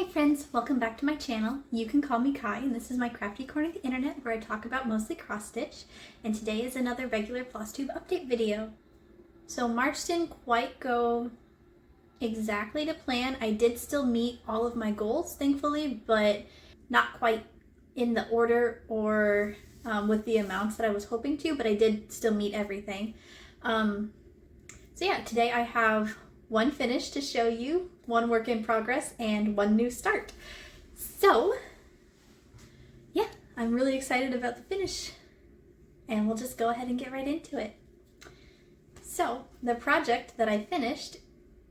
Hi friends, welcome back to my channel. You can call me Kai, and this is my crafty corner of the internet where I talk about mostly cross stitch, and today is another regular floss tube update video. So March didn't quite go exactly to plan. I did still meet all of my goals, thankfully, but not quite in the order or with the amounts that I was hoping to, but I did still meet everything. So yeah, today I have one finish to show you, one work in progress, and one new start. So yeah, I'm really excited about the finish, and we'll just go ahead and get right into it. So the project that I finished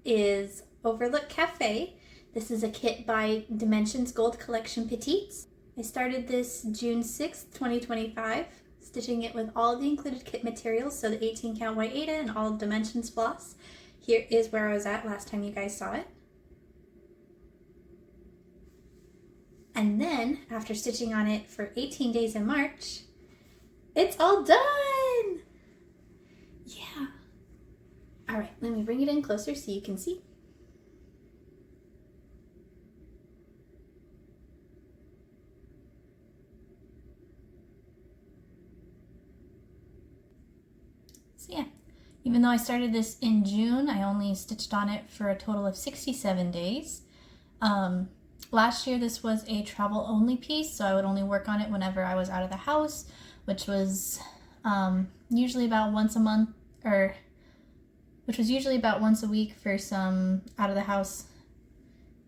is Overlook Cafe. This is a kit by Dimensions Gold Collection Petites. I started this June 6th, 2025, stitching it with all of the included kit materials, so the 18 count white Aida and all of Dimensions floss. Here is where I was at last time you guys saw it. And then, after stitching on it for 18 days in March, it's all done! Yeah. Alright, let me bring it in closer so you can see. So yeah, even though I started this in June, I only stitched on it for a total of 67 days. Last year this was a travel only piece, so I would only work on it whenever I was out of the house, which was usually about once a month, which was usually about once a week for some out of the house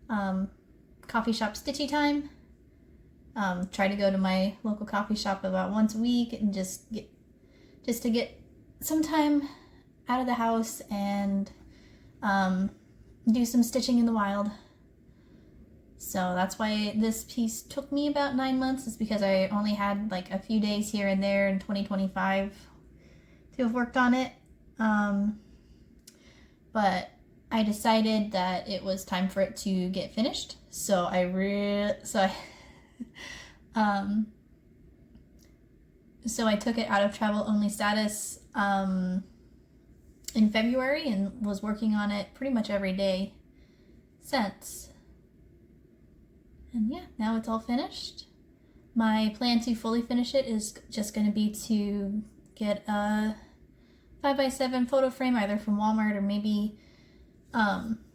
coffee shop stitchy time. Try to go to my local coffee shop about once a week and just to get some time out of the house and do some stitching in the wild. So that's why this piece took me about 9 months, is because I only had like a few days here and there in 2025 to have worked on it. But I decided that it was time for it to get finished. So I took it out of travel only status in February and was working on it pretty much every day since. And yeah, now it's all finished. My plan to fully finish it is just going to be to get a 5x7 photo frame either from Walmart or maybe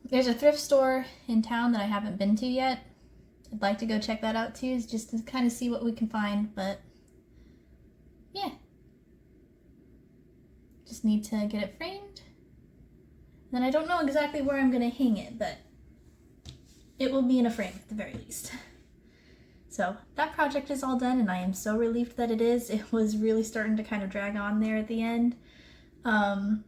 there's a thrift store in town that I haven't been to yet. I'd like to go check that out too, just to kind of see what we can find, but yeah. Just need to get it framed. Then I don't know exactly where I'm going to hang it, but it will be in a frame at the very least. So that project is all done, and I am so relieved that it is. It was really starting to kind of drag on there at the end. But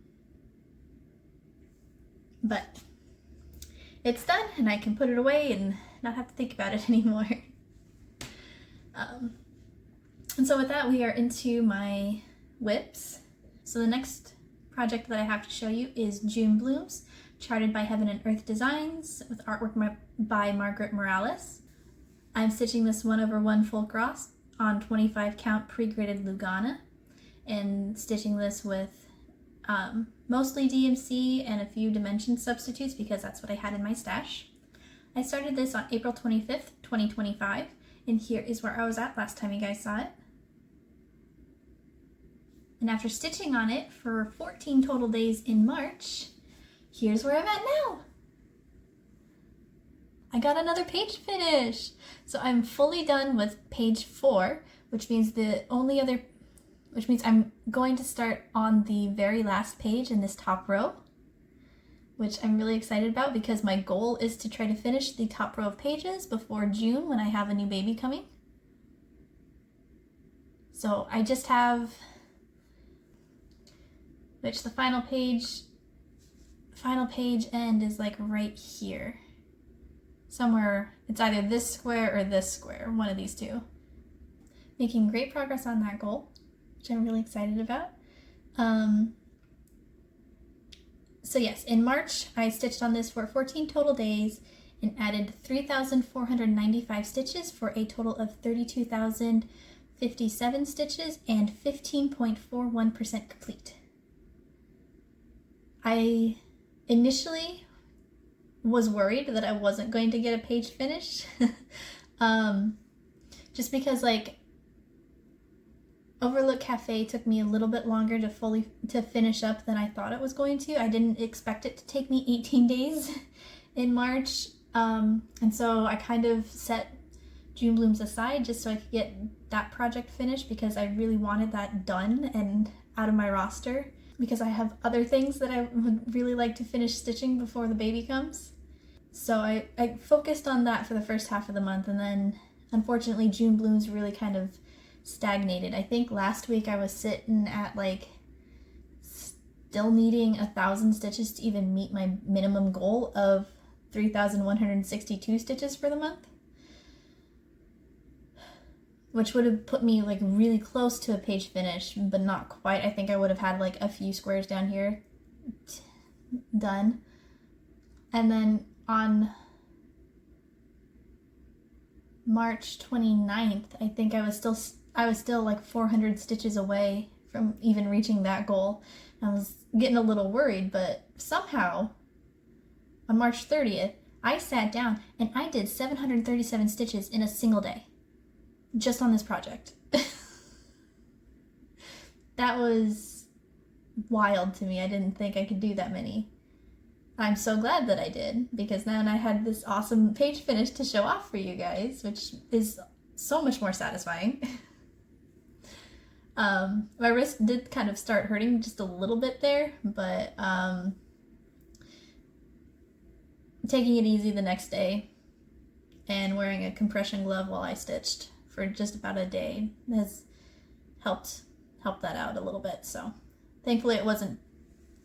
it's done, and I can put it away and not have to think about it anymore. And so with that, we are into my whips. So the next project that I have to show you is June Blooms, charted by Heaven and Earth Designs with artwork by Margaret Morales. I'm stitching this 1/1 full cross on 25 count pre-gridded Lugana, and stitching this with mostly DMC and a few dimension substitutes because that's what I had in my stash. I started this on April 25th, 2025, and here is where I was at last time you guys saw it. And after stitching on it for 14 total days in March, here's where I'm at now. I got another page finish. So I'm fully done with page 4, which means I'm going to start on the very last page in this top row, which I'm really excited about because my goal is to try to finish the top row of pages before June when I have a new baby coming. So I just have, which the final page end is like right here. Somewhere, it's either this square or this square, one of these two. Making great progress on that goal, which I'm really excited about. So yes, in March, I stitched on this for 14 total days and added 3,495 stitches for a total of 32,057 stitches and 15.41% complete. I initially was worried that I wasn't going to get a page finished. Just because like Overlook Cafe took me a little bit longer to finish up than I thought it was going to. I didn't expect it to take me 18 days in March. And so I kind of set June Blooms aside just so I could get that project finished because I really wanted that done and out of my roster because I have other things that I would really like to finish stitching before the baby comes. So I focused on that for the first half of the month, and then unfortunately June Blooms really kind of stagnated. I think last week I was sitting at like still needing 1,000 stitches to even meet my minimum goal of 3,162 stitches for the month, which would have put me like really close to a page finish, but not quite. I think I would have had like a few squares down here done. And then on March 29th, I think I was still like 400 stitches away from even reaching that goal. I was getting a little worried, but somehow on March 30th, I sat down and I did 737 stitches in a single day, just on this project. That was wild to me. I didn't think I could do that many. I'm so glad that I did, because then I had this awesome page finish to show off for you guys, which is so much more satisfying. My wrist did kind of start hurting just a little bit there, but taking it easy the next day and wearing a compression glove while I stitched for just about a day has helped that out a little bit. So thankfully it wasn't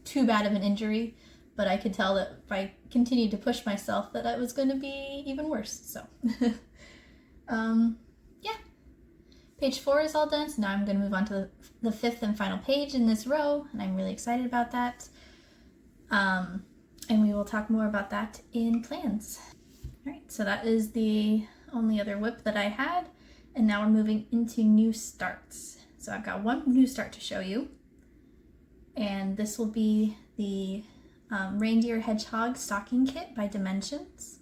too bad of an injury, but I could tell that if I continued to push myself that I was going to be even worse. So yeah, page 4 is all done, so now I'm going to move on to the 5th and final page in this row, and I'm really excited about that. And we will talk more about that in plans. All right, so that is the only other WIP that I had, and now we're moving into new starts. So I've got one new start to show you, and this will be the Reindeer Hedgehog Stocking Kit by Dimensions.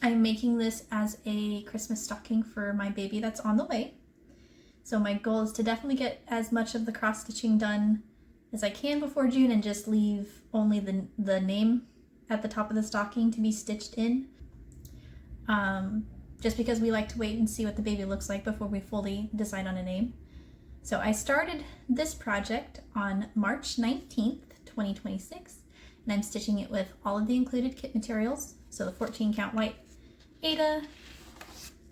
I'm making this as a Christmas stocking for my baby that's on the way. So my goal is to definitely get as much of the cross stitching done as I can before June and just leave only the name at the top of the stocking to be stitched in. Just because we like to wait and see what the baby looks like before we fully decide on a name. So I started this project on March 19th, 2026, and I'm stitching it with all of the included kit materials. So the 14 count white Aida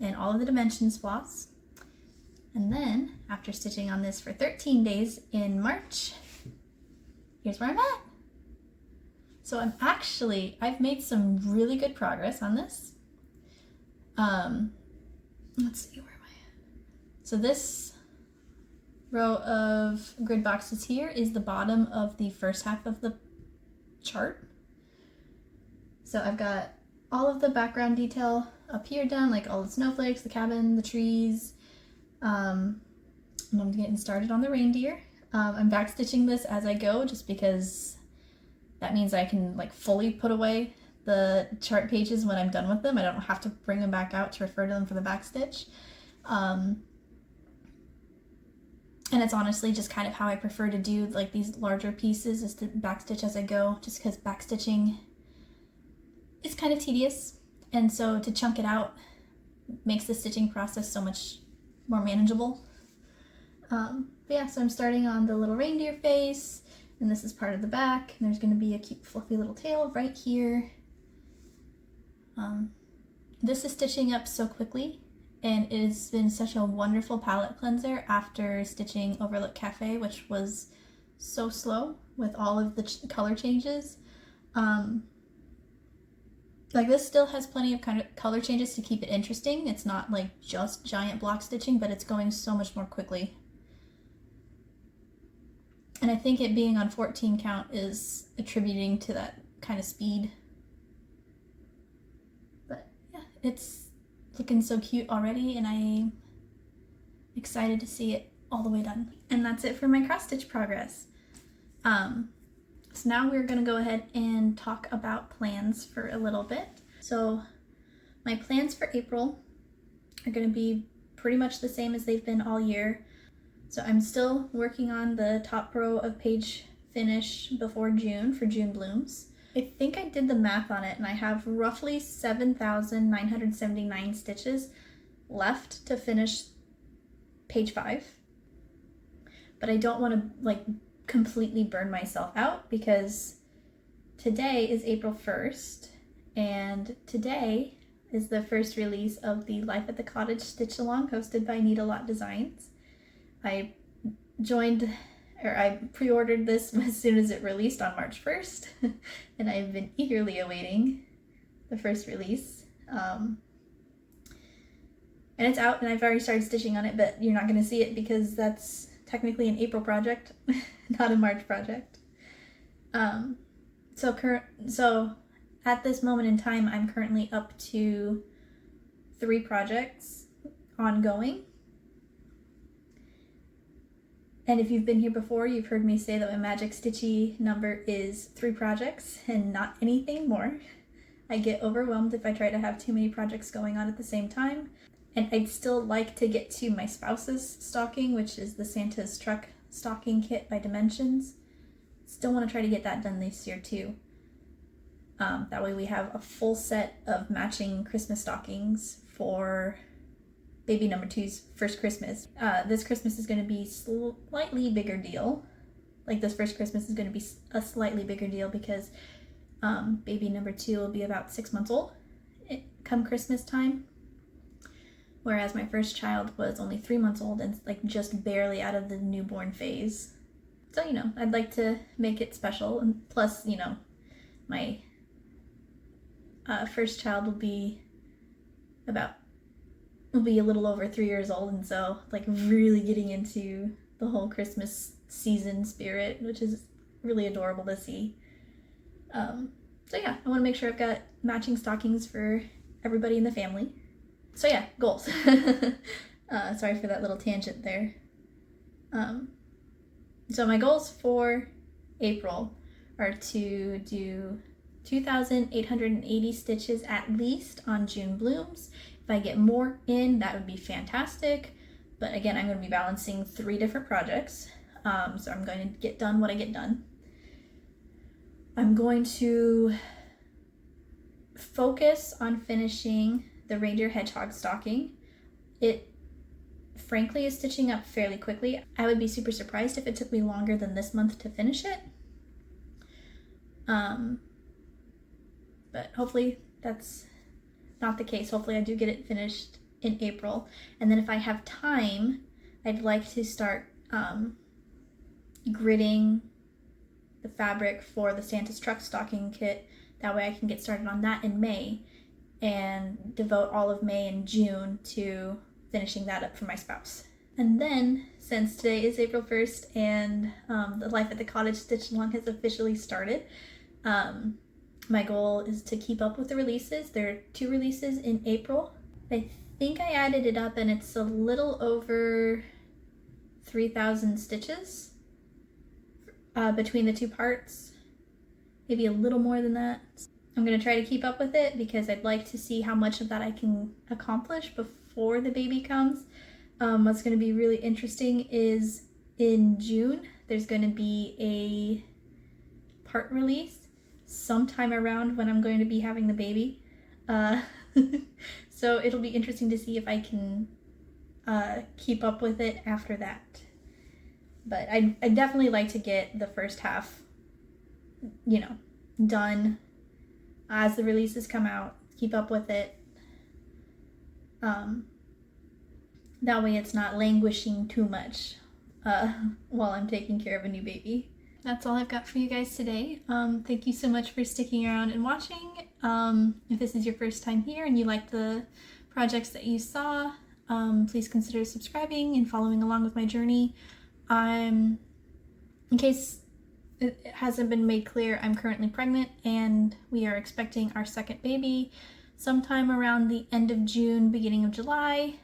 and all of the dimensions floss. And then after stitching on this for 13 days in March, here's where I'm at. So I've made some really good progress on this. Let's see, where am I at? So this row of grid boxes here is the bottom of the first half of the chart. So I've got all of the background detail up here done, like all the snowflakes, the cabin, the trees. And I'm getting started on the reindeer. I'm backstitching this as I go just because that means I can like fully put away the chart pages when I'm done with them. I don't have to bring them back out to refer to them for the backstitch. And it's honestly just kind of how I prefer to do like these larger pieces, is to backstitch as I go, just because backstitching is kind of tedious. And so to chunk it out makes the stitching process so much more manageable. But yeah, so I'm starting on the little reindeer face, and this is part of the back, and there's going to be a cute fluffy little tail right here. This is stitching up so quickly, and it has been such a wonderful palette cleanser after stitching Overlook Cafe, which was so slow with all of the color changes. Like this still has plenty of kind of color changes to keep it interesting. It's not like just giant block stitching, but it's going so much more quickly. And I think it being on 14 count is attributing to that kind of speed. But yeah, it's looking so cute already, and I'm excited to see it all the way done. And that's it for my cross stitch progress. So now we're going to go ahead and talk about plans for a little bit. So my plans for April are going to be pretty much the same as they've been all year. So I'm still working on the top row of page finish before June for June blooms. I think I did the math on it and I have roughly 7,979 stitches left to finish page 5. But I don't want to like completely burn myself out because today is April 1st and today is the first release of the Life at the Cottage Stitch Along hosted by Need a Lot Designs. I pre-ordered this as soon as it released on March 1st and I've been eagerly awaiting the first release. And it's out and I've already started stitching on it, but you're not going to see it because that's technically an April project, not a March project. So at this moment in time, I'm currently up to 3 projects ongoing. And if you've been here before, you've heard me say that my magic stitchy number is 3 projects and not anything more. I get overwhelmed if I try to have too many projects going on at the same time. And I'd still like to get to my spouse's stocking, which is the Santa's Truck stocking kit by Dimensions. Still want to try to get that done this year too. That way we have a full set of matching Christmas stockings for baby number 2's first Christmas. This Christmas is going to be slightly bigger deal. Like this first Christmas is going to be a slightly bigger deal because baby number 2 will be about 6 months old come Christmas time. Whereas my first child was only 3 months old and like just barely out of the newborn phase. So, I'd like to make it special. And plus, my first child will be a little over 3 years old. And so like really getting into the whole Christmas season spirit, which is really adorable to see. So yeah, I want to make sure I've got matching stockings for everybody in the family. So yeah, goals. Sorry for that little tangent there. So my goals for April are to do 2,880 stitches at least on June blooms. If I get more in, that would be fantastic. But again, I'm going to be balancing 3 different projects. So I'm going to get done what I get done. I'm going to focus on finishing the reindeer hedgehog stocking. It frankly is stitching up fairly quickly. I would be super surprised if it took me longer than this month to finish it. But hopefully that's not the case. Hopefully I do get it finished in April. And then if I have time, I'd like to start gridding the fabric for the Santa's Truck stocking kit. That way I can get started on that in May and devote all of May and June to finishing that up for my spouse. And then, since today is April 1st and the Life at the Cottage Stitch Along has officially started, my goal is to keep up with the releases. There are 2 releases in April. I think I added it up and it's a little over 3,000 stitches between the 2 parts. Maybe a little more than that. I'm going to try to keep up with it because I'd like to see how much of that I can accomplish before the baby comes. What's going to be really interesting is in June, there's going to be a part release sometime around when I'm going to be having the baby. So it'll be interesting to see if I can keep up with it after that. But I'd definitely like to get the first half, done as the releases come out, keep up with it. That way it's not languishing too much while I'm taking care of a new baby. That's all I've got for you guys today. Thank you so much for sticking around and watching. If this is your first time here and you like the projects that you saw, please consider subscribing and following along with my journey. In case it hasn't been made clear, I'm currently pregnant and we are expecting our second baby sometime around the end of June, beginning of July.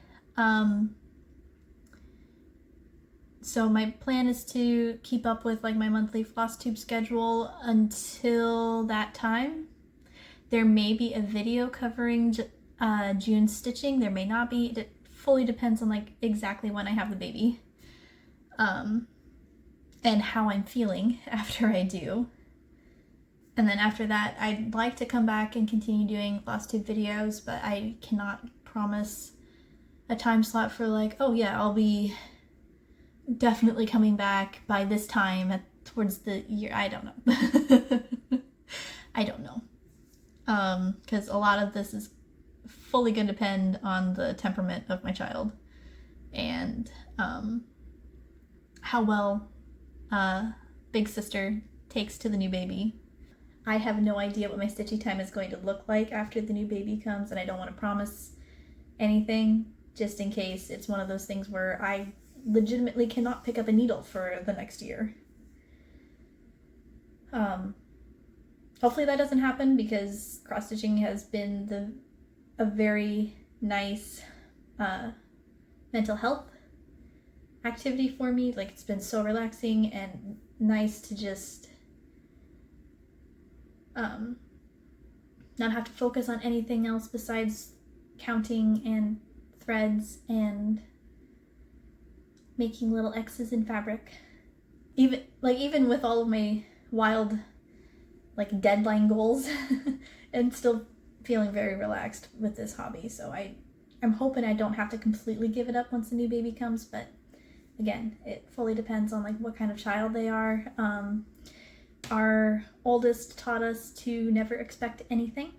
So my plan is to keep up with like my monthly floss tube schedule until that time. There may be a video covering June stitching. There may not be. It fully depends on like exactly when I have the baby, and how I'm feeling after I do. And then after that, I'd like to come back and continue doing floss tube videos, but I cannot promise a time slot for like, oh yeah, I'll be definitely coming back by this time towards the year. I don't know. I don't know. Because a lot of this is fully going to depend on the temperament of my child and how well big sister takes to the new baby. I have no idea what my stitching time is going to look like after the new baby comes, and I don't want to promise anything just in case it's one of those things where I legitimately cannot pick up a needle for the next year. Hopefully that doesn't happen, because cross-stitching has been a very nice mental health activity for me. Like, it's been so relaxing and nice to just not have to focus on anything else besides counting and threads and making little X's in fabric. Even with all of my wild like deadline goals and still feeling very relaxed with this hobby. So I'm hoping I don't have to completely give it up once the new baby comes, but again, it fully depends on like what kind of child they are. Our oldest taught us to never expect anything,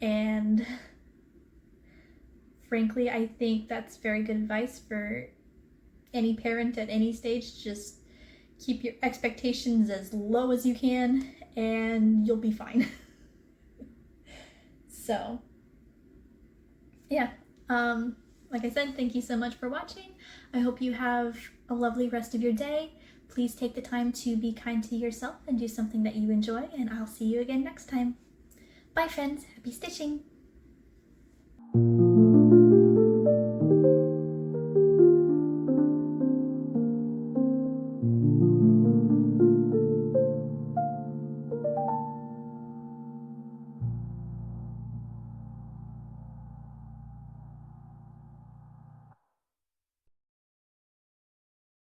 and frankly, I think that's very good advice for any parent at any stage. Just keep your expectations as low as you can and you'll be fine. So yeah, like I said, thank you so much for watching. I hope you have a lovely rest of your day. Please take the time to be kind to yourself and do something that you enjoy, and I'll see you again next time. Bye friends, happy stitching!